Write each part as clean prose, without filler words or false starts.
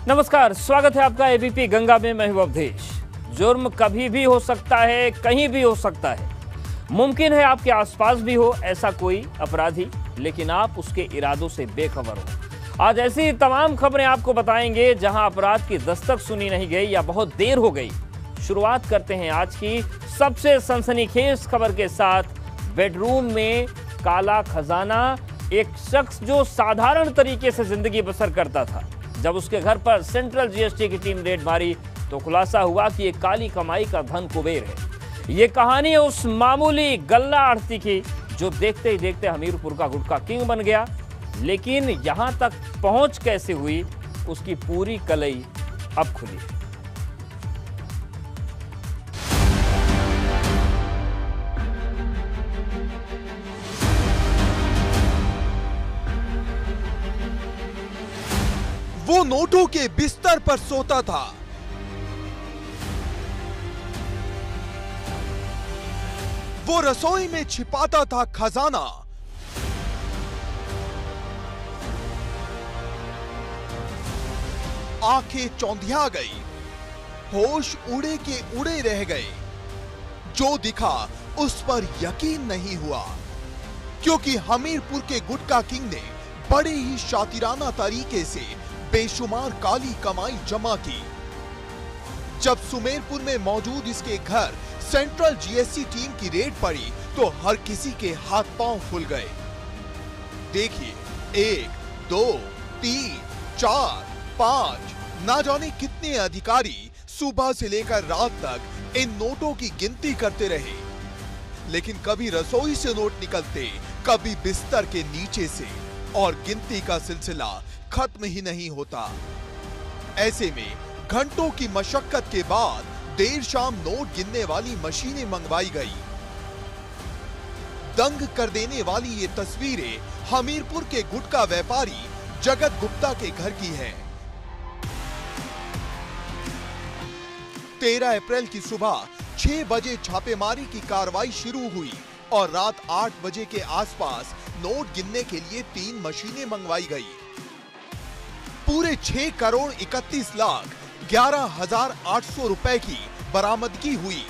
नमस्कार, स्वागत है आपका एबीपी गंगा में। मैं हूं अवधेश। जुर्म कभी भी हो सकता है, कहीं भी हो सकता है। मुमकिन है आपके आसपास भी हो ऐसा कोई अपराधी, लेकिन आप उसके इरादों से बेखबर हो। आज ऐसी तमाम खबरें आपको बताएंगे जहां अपराध की दस्तक सुनी नहीं गई या बहुत देर हो गई। शुरुआत करते हैं आज की सबसे सनसनीखेज खबर के साथ। बेडरूम में काला खजाना। एक शख्स जो साधारण तरीके से जिंदगी बसर करता था, जब उसके घर पर सेंट्रल जीएसटी की टीम रेड मारी तो खुलासा हुआ कि ये काली कमाई का धन कुबेर है। ये कहानी है उस मामूली गल्ला आढ़ती की जो देखते ही देखते हमीरपुर का गुटखा किंग बन गया। लेकिन यहां तक पहुंच कैसे हुई, उसकी पूरी कलई अब खुली। वो नोटों के बिस्तर पर सोता था। वो रसोई में छिपाता था खजाना। आंखें चौंधिया गई, होश उड़े के उड़े रह गए। जो दिखा उस पर यकीन नहीं हुआ, क्योंकि हमीरपुर के गुटखा किंग ने बड़े ही शातिराना तरीके से बेशुमार काली कमाई जमा की। जब सुमेरपुर में मौजूद इसके घर सेंट्रल जीएसटी टीम की रेड पड़ी तो हर किसी के हाथ पांव फूल गए। देखिए, 1, 2, 3, 4, 5, ना जाने कितने अधिकारी सुबह से लेकर रात तक इन नोटों की गिनती करते रहे। लेकिन कभी रसोई से नोट निकलते, कभी बिस्तर के नीचे से, और गिनती का सिलसिला खत्म ही नहीं होता। ऐसे में घंटों की मशक्कत के बाद देर शाम नोट गिनने वाली मशीनें मंगवाई गई। दंग कर देने वाली ये तस्वीरें हमीरपुर के गुटखा व्यापारी जगत गुप्ता के घर की है। 13 अप्रैल की सुबह 6 बजे छापेमारी की कार्रवाई शुरू हुई और रात 8 बजे के आसपास नोट गिनने के लिए 3 मशीनें मंगवाई गई। पूरे 6 करोड़ 31 लाख 11,800 रुपए की बरामदगी हुई,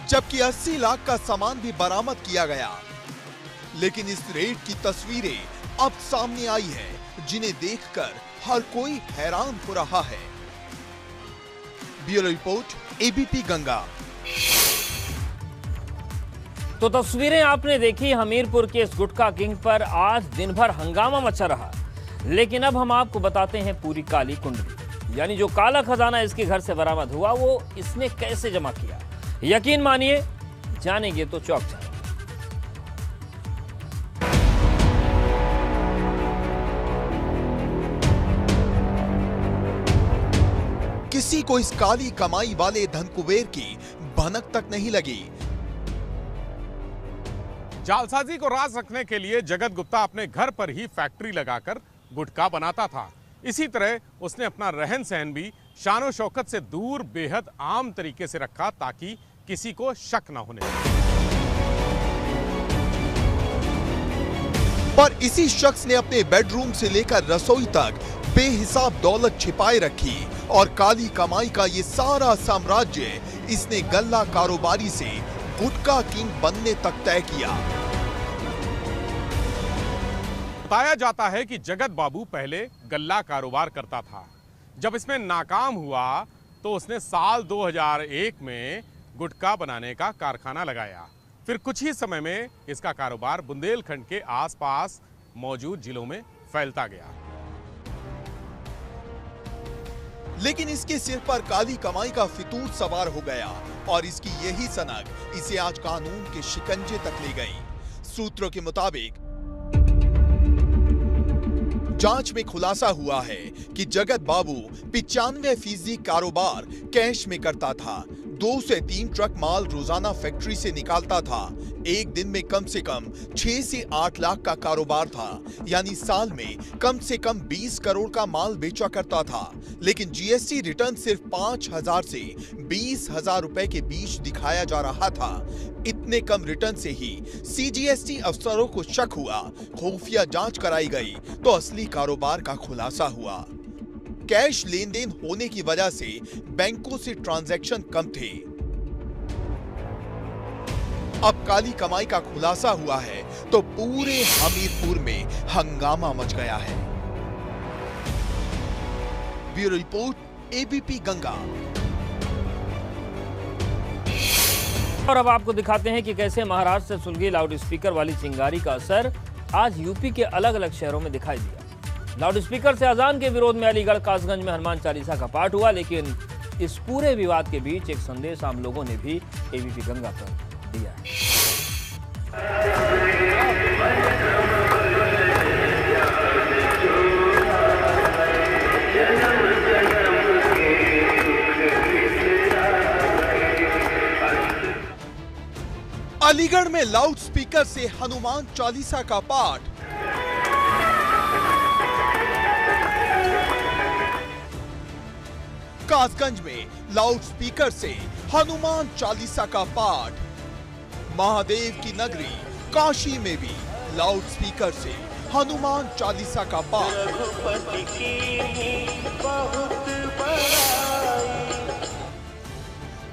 जबकि 80 लाख का सामान भी बरामद किया गया। लेकिन इस रेड की तस्वीरें अब सामने आई है, जिन्हें देखकर हर कोई हैरान हो रहा है। Bureau report, ABP Ganga. तो तस्वीरें आपने देखी हमीरपुर के इस गुटखा किंग पर आज दिन भर हंगामा मचा रहा। लेकिन अब हम आपको बताते हैं पूरी काली कुंडली, यानी जो काला खजाना इसके घर से बरामद हुआ वो इसने कैसे जमा किया। यकीन मानिए, जानेंगे तो चौंक जाएंगे। किसी को इस काली कमाई वाले धन कुबेर की भनक तक नहीं लगी। जालसाजी को राज रखने के लिए जगत गुप्ता अपने घर पर ही फैक्ट्री लगाकर गुटखा बनाता था। इसी तरह उसने अपना रहन सहन भी शानो शौकत से दूर बेहद आम तरीके से रखा, ताकि किसी को शक न होने। पर इसी शख्स ने अपने बेडरूम से लेकर रसोई तक बेहिसाब दौलत छिपाए रखी और काली कमाई का ये सारा साम्राज्य इसने गल्ला कारोबारी से गुटखा किंग बनने तक तय किया। बताया जाता है कि जगत बाबू पहले गल्ला कारोबार करता था। जब इसमें नाकाम हुआ तो उसने साल 2001 में गुटखा बनाने का कारखाना लगाया। फिर कुछ ही समय में इसका कारोबार बुंदेलखंड के आसपास मौजूद जिलों में फैलता गया। लेकिन इसके सिर पर काली कमाई का फितूर सवार हो गया और इसकी यही सनक इसे आज कानून के शिकंजे तक ले गई। सूत्रों के मुताबिक जांच में खुलासा हुआ है कि जगत बाबू 95% कारोबार कैश में करता था। 2 से 3 ट्रक माल रोजाना फैक्ट्री से निकालता था। एक दिन में कम से कम 6 से 8 लाख का कारोबार था, यानी साल में कम से कम 20 करोड़ का माल बेचा करता था। लेकिन जीएसटी रिटर्न सिर्फ 5,000 से 20,000 रुपए के बीच दिखाया जा रहा था। इतने कम रिटर्न से ही सीजीएसटी अफसरों को शक हुआ। खुफिया जांच कराई गई तो असली कारोबार का खुलासा हुआ। कैश लेन देन होने की वजह से बैंकों से ट्रांजैक्शन कम थे। अब काली कमाई का खुलासा हुआ है तो पूरे हमीरपुर में हंगामा मच गया है। Bureau report, ABP Ganga. और अब आपको दिखाते हैं कि कैसे महाराष्ट्र से सुलगी लाउडस्पीकर वाली चिंगारी का असर आज यूपी के अलग अलग शहरों में दिखाई दिया। लाउडस्पीकर से अजान के विरोध में अलीगढ़ कासगंज में हनुमान चालीसा का पाठ हुआ, लेकिन इस पूरे विवाद के बीच एक संदेश आम लोगों ने भी एबीपी गंगा पर दिया है। अलीगढ़ में लाउडस्पीकर से हनुमान चालीसा का पाठ। कासगंज में लाउडस्पीकर से हनुमान चालीसा का पाठ। महादेव की नगरी काशी में भी लाउडस्पीकर से हनुमान चालीसा का पाठ।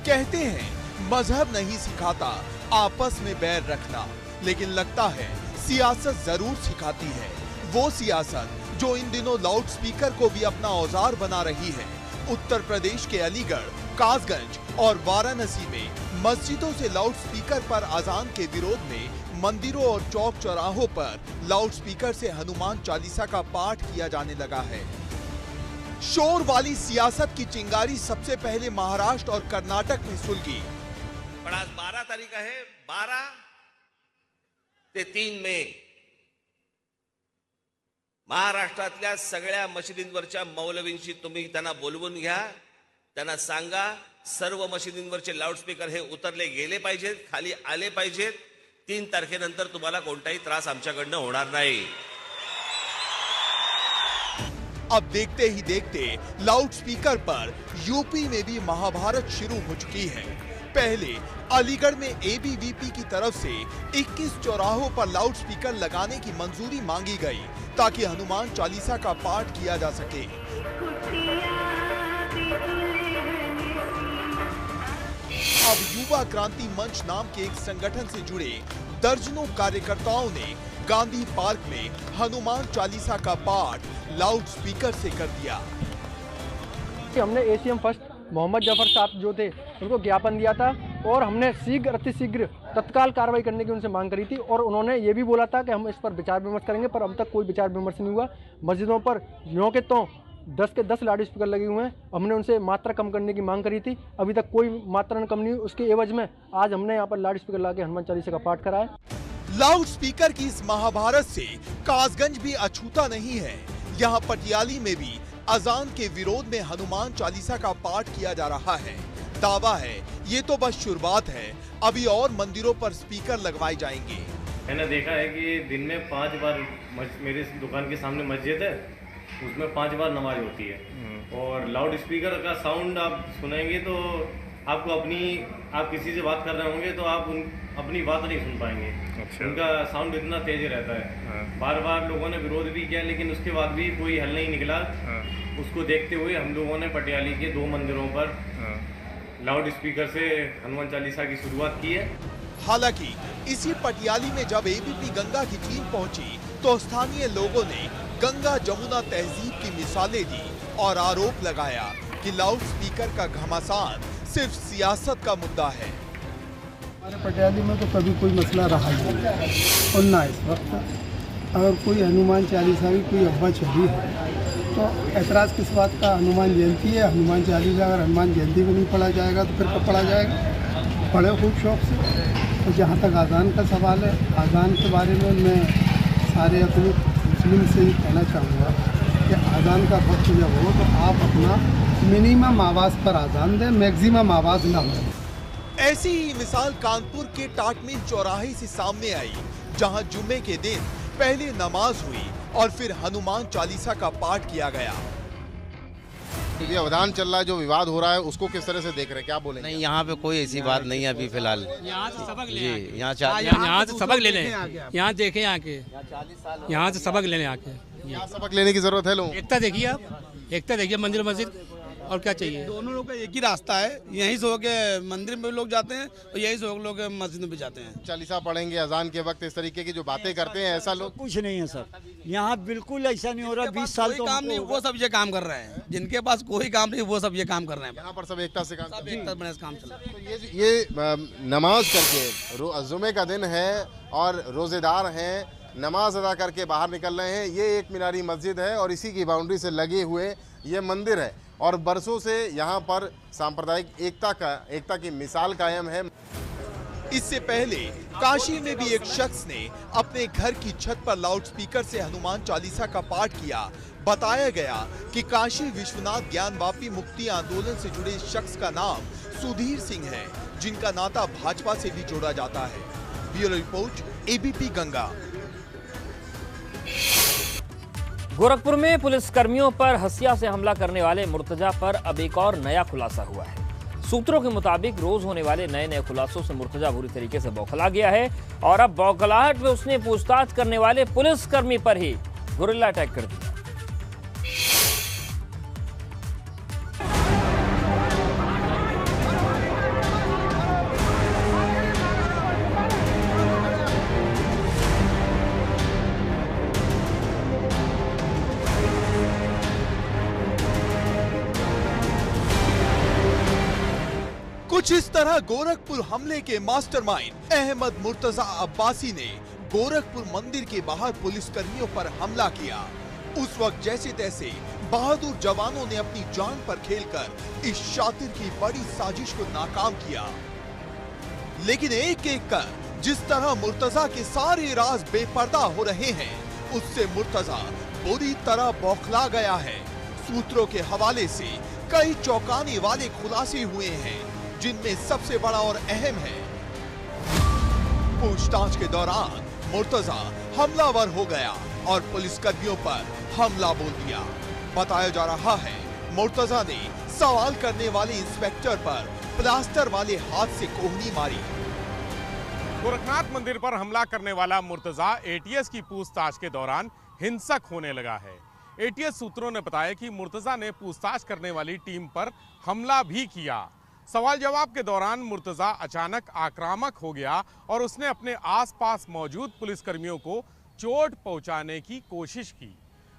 कहते हैं मजहब नहीं सिखाता आपस में बैर रखना, लेकिन लगता है सियासत जरूर सिखाती है। वो सियासत जो इन दिनों लाउडस्पीकर को भी अपना औजार बना रही है। उत्तर प्रदेश के अलीगढ़, कासगंज और वाराणसी में मस्जिदों से लाउडस्पीकर पर अजान के विरोध में मंदिरों और चौक चौराहों पर लाउडस्पीकर से हनुमान चालीसा का पाठ किया जाने लगा है। शोर वाली सियासत की चिंगारी सबसे पहले महाराष्ट्र और कर्नाटक में सुलगी। पण आज 12 तारीख आहे, 12 ते 3 मे महाराष्ट्रातल्या सगळ्या मशिदींवरच्या मौलवींशी तुम्ही त्यांना बोलवून घ्या, त्यांना सांगा सर्व मशिदींवरचे लाउडस्पीकर हे उतरले गेले पाहिजेत, खाली आले पाहिजेत। 3 तारखेनंतर तुम्हाला कोणताही त्रास आमच्याकडनं होणार नाही। अब देखते ही देखते लाउडस्पीकर पर यूपी में भी महाभारत शुरू हो चुकी है। पहले अलीगढ़ में एबीवीपी की तरफ से 21 चौराहों पर लाउडस्पीकर लगाने की मंजूरी मांगी गई ताकि हनुमान चालीसा का पाठ किया जा सके। अब युवा क्रांति मंच नाम के एक संगठन से जुड़े दर्जनों कार्यकर्ताओं ने गांधी पार्क में हनुमान चालीसा का पाठ लाउडस्पीकर से कर दिया। हमने एसीएम फर्स्ट मोहम्मद जफर साहब जो थे उनको ज्ञापन दिया था और हमने शीघ्र अतिशीघ्र तत्काल कार्रवाई करने की उनसे मांग करी थी और उन्होंने ये भी बोला था कि हम इस पर विचार विमर्श करेंगे, पर अब तक कोई विचार विमर्श नहीं हुआ। मस्जिदों पर यों के तो 10 के 10 लाउडस्पीकर लगे हुए हैं। हमने उनसे मात्रा कम करने की मांग करी थी, अभी तक कोई मात्रा कम नहीं हुई। उसके एवज में आज हमने यहाँ पर लाउडस्पीकर ला के हनुमान चालीसा का पाठ कराया। लाउडस्पीकर की इस महाभारत से कासगंज भी अछूता नहीं है। यहाँ पटियाली में भी अजान के विरोध में हनुमान चालीसा का पाठ किया जा रहा है। दावा है ये तो बस शुरुआत है, अभी और मंदिरों पर स्पीकर लगवाए जाएंगे। मैंने देखा है कि दिन में 5 बार मेरे दुकान के सामने मस्जिद है, उसमें 5 बार नमाज होती है और लाउड स्पीकर का साउंड आप सुनेंगे तो आपको आप किसी से बात कर रहे होंगे तो आप अपनी बात नहीं सुन पाएंगे। अच्छा। उनका साउंड इतना तेज रहता है। बार बार लोगों ने विरोध भी किया लेकिन उसके बाद भी कोई हल नहीं निकला। उसको देखते हुए हम लोगों ने पटियाली के 2 मंदिरों पर लाउड स्पीकर से हनुमान चालीसा की शुरुआत की है। हालांकि इसी पटियाली में जब एबीपी गंगा की टीम पहुंची तो स्थानीय लोगों ने गंगा जमुना तहजीब की मिसालें दी और आरोप लगाया कि लाउड स्पीकर का घमासान सिर्फ सियासत का मुद्दा है। हमारे पटियाली में तो कभी कोई मसला रहा ही नहीं और ना इस वक्त अगर कोई हनुमान चालीसा की कोई अब्बा चली है तो ऐतराज़ किस बात का। हनुमान जयंती है, हनुमान चालीसा अगर हनुमान जयंती में नहीं पढ़ा जाएगा तो फिर कब पढ़ा जाएगा। पढ़े खूब शौक से। तो जहाँ तक आज़ान का सवाल है, आज़ान के बारे में मैं सारे अपने मुस्लिम से ही कहना चाहूँगा कि आज़ान का वक्त जब हो तो आप अपना मिनिमम आवाज़ पर आज़ान दें, मैक्सिमम आवाज़ ना हो। ऐसी ही मिसाल कानपुर के टाटमिल चौराहे से सामने आई, जहां जुम्मे के दिन पहले नमाज हुई और फिर हनुमान चालीसा का पाठ किया गया। क्योंकि अवधान चल रहा है, जो विवाद हो रहा है उसको किस तरह से देख रहे हैं, क्या बोलेंगे? नहीं, यहाँ पे कोई ऐसी बात नहीं है अभी फिलहाल। यहाँ से सबक जी, लेने यहाँ यहाँ से सबक लेने, यहाँ देखे आके, यहाँ से सबक लेने आके। क्या सबक लेने की जरूरत है लोगों? एकता देखिए आप, एकता देखिए मंदिर मस्जिद, और क्या चाहिए? दोनों लोग का एक ही रास्ता है, यहीं से होके मंदिर में भी लोग जाते हैं और यहीं से होके लोग मस्जिद में भी जाते हैं। चालीसा पढ़ेंगे अजान के वक्त, इस तरीके की जो बातें करते हैं, ऐसा लोग कुछ नहीं है सर, यहाँ बिल्कुल ऐसा नहीं हो रहा। 20 साल तो काम नहीं, वो सब ये काम कर रहे हैं, जिनके पास कोई काम नहीं वो सब ये काम कर रहे हैं। यहाँ पर सब एकता से काम, सब एकता बने काम चल रहा है। तो ये नमाज करके, जुमे का दिन है और रोजेदार हैं, नमाज अदा करके बाहर निकल रहे हैं। ये एक मीनारी मस्जिद है और इसी की बाउंड्री से लगे हुए ये मंदिर है और बरसों से यहाँ पर सांप्रदायिक एकता की मिसाल कायम है। इससे पहले काशी में भी एक शख्स ने अपने घर की छत पर लाउडस्पीकर से हनुमान चालीसा का पाठ किया। बताया गया कि काशी विश्वनाथ ज्ञानवापी मुक्ति आंदोलन से जुड़े इस शख्स का नाम सुधीर सिंह है, जिनका नाता भाजपा से भी जोड़ा जाता है। Bureau report, ABP Ganga. Gorakhpur में पुलिस कर्मियों पर हसिया से हमला करने वाले मुर्तजा पर अब एक और नया खुलासा हुआ है। सूत्रों के मुताबिक रोज होने वाले नए खुलासों से मुर्तजा बुरी तरीके से बौखला गया है और अब बौखलाहट में उसने पूछताछ करने वाले पुलिसकर्मी पर ही गोरिल्ला अटैक कर दिया। कुछ इस तरह गोरखपुर हमले के मास्टरमाइंड अहमद मुर्तजा अब्बासी ने गोरखपुर मंदिर के बाहर पुलिसकर्मियों पर हमला किया। उस वक्त जैसे तैसे बहादुर जवानों ने अपनी जान पर खेलकर इस शातिर की बड़ी साजिश को नाकाम किया। लेकिन एक एक कर जिस तरह मुर्तजा के सारे राज बेपर्दा हो रहे हैं, उससे मुर्तजा बुरी तरह बौखला गया है। सूत्रों के हवाले से कई चौंकाने वाले खुलासे हुए हैं, जिनमें सबसे बड़ा और अहम है, पूछताछ के दौरान मुर्तजा हमलावर हो गया और पुलिसकर्मियों पर हमला बोल दिया। बताया जा रहा है मुर्तजा ने सवाल करने वाले इंस्पेक्टर पर प्लास्टर वाले हाथ से कोहनी मारी। गोरखनाथ मंदिर पर हमला करने वाला मुर्तजा एटीएस की पूछताछ के दौरान हिंसक होने लगा है। एटीएस सूत्रों ने बताया कि मुर्तजा ने पूछताछ करने वाली टीम पर हमला भी किया। सवाल जवाब के दौरान मुर्तजा अचानक आक्रामक हो गया और उसने अपने आसपास मौजूद पुलिसकर्मियों को चोट पहुंचाने की कोशिश की।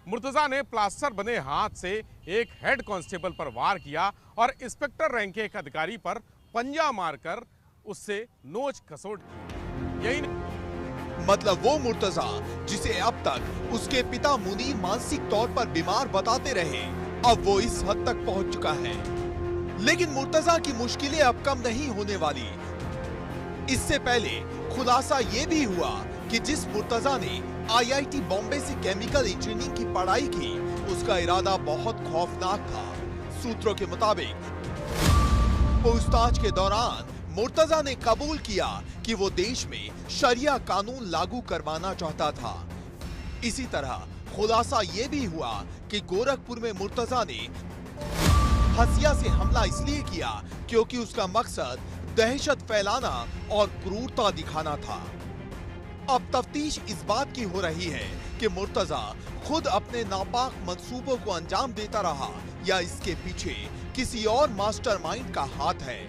मुर्तजा ने प्लास्टर बने हाथ से एक हेड कांस्टेबल पर वार किया और इंस्पेक्टर रैंक के एक अधिकारी पर पंजा मारकर उससे नोच खसोट की। यही मतलब वो मुर्तजा जिसे अब तक उसके पिता मुनीर मानसिक तौर पर बीमार बताते रहे, अब वो इस हद तक पहुंच चुका है। लेकिन मुर्तजा की मुश्किलें अब कम नहीं होने वाली। इससे पहले खुलासा ये भी हुआ कि जिस मुर्तजा ने आईआईटी बॉम्बे से केमिकल इंजीनियरिंग की पढ़ाई की, उसका इरादा बहुत खौफनाक था। सूत्रों के मुताबिक पूछताछ के दौरान मुर्तजा ने कबूल किया कि वो देश में शरिया कानून लागू करवाना चाहता था। इसी तरह खुलासा ये भी हुआ कि गोरखपुर में मुर्तजा ने हसिया से हमला इसलिए किया क्योंकि उसका मकसद दहशत फैलाना और क्रूरता दिखाना था। अब तफ्तीश इस बात की हो रही है कि मुर्तजा खुद अपने नापाक मंसूबों को अंजाम देता रहा या इसके पीछे किसी और मास्टरमाइंड का हाथ है।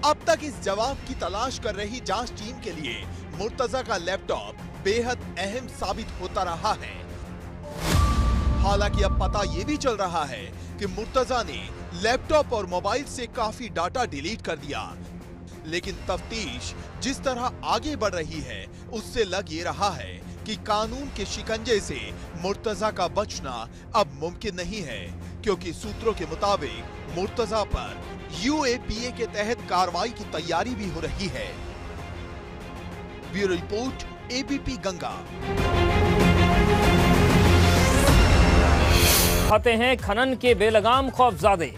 अब तक इस जवाब की तलाश कर रही जांच टीम के लिए मुर्तजा का लैपटॉप बेहद अहम साबित होता रहा है। हालांकि अब पता यह भी चल रहा है कि मुर्तजा ने लैपटॉप और मोबाइल से काफी डाटा डिलीट कर दिया। लेकिन तफ्तीश जिस तरह आगे बढ़ रही है, उससे लग ये रहा है कि कानून के शिकंजे से मुर्तजा का बचना अब मुमकिन नहीं है, क्योंकि सूत्रों के मुताबिक मुर्तजा पर यूएपीए के तहत कार्रवाई की तैयारी भी हो रही है। Bureau report, ABP Ganga. खाते हैं खनन के बेलगाम खौफजादे,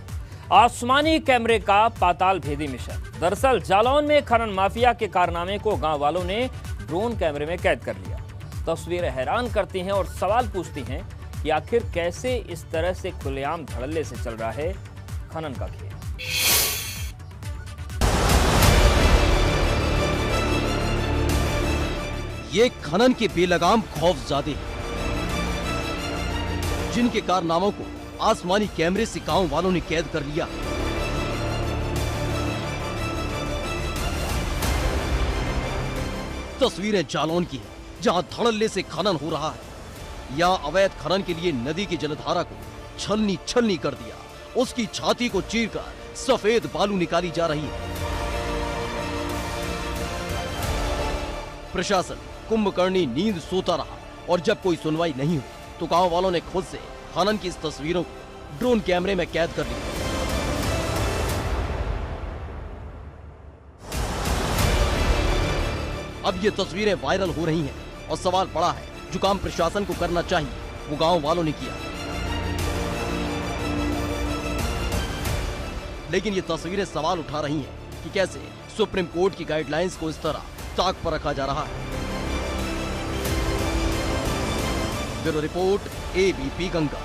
आसमानी कैमरे का पाताल भेदी मिशन। दरअसल जालौन में खनन माफिया के कारनामे को गांव वालों ने ड्रोन कैमरे में कैद कर लिया। तस्वीरें हैरान करती हैं और सवाल पूछती हैं कि आखिर कैसे इस तरह से खुलेआम धड़ल्ले से चल रहा है खनन का खेल। ये खनन के बेलगाम खौफजादे हैं, जिनके कारनामों को आसमानी कैमरे से गांव वालों ने कैद कर लिया। तस्वीरें जालौन की हैं, जहां धड़ल्ले से खनन हो रहा है। यहां अवैध खनन के लिए नदी की जलधारा को छलनी छलनी कर दिया, उसकी छाती को चीरकर सफेद बालू निकाली जा रही है। प्रशासन कुंभकर्णी नींद सोता रहा और जब कोई सुनवाई नहीं हुई तो गांव वालों ने खुद से खनन की इस तस्वीरों को ड्रोन कैमरे में कैद कर लिया। अब ये तस्वीरें वायरल हो रही हैं और सवाल पड़ा है, जो काम प्रशासन को करना चाहिए वो गांव वालों ने किया, लेकिन ये तस्वीरें सवाल उठा रही हैं कि कैसे सुप्रीम कोर्ट की गाइडलाइंस को इस तरह ताक पर रखा जा रहा है। Bureau report, ABP Ganga.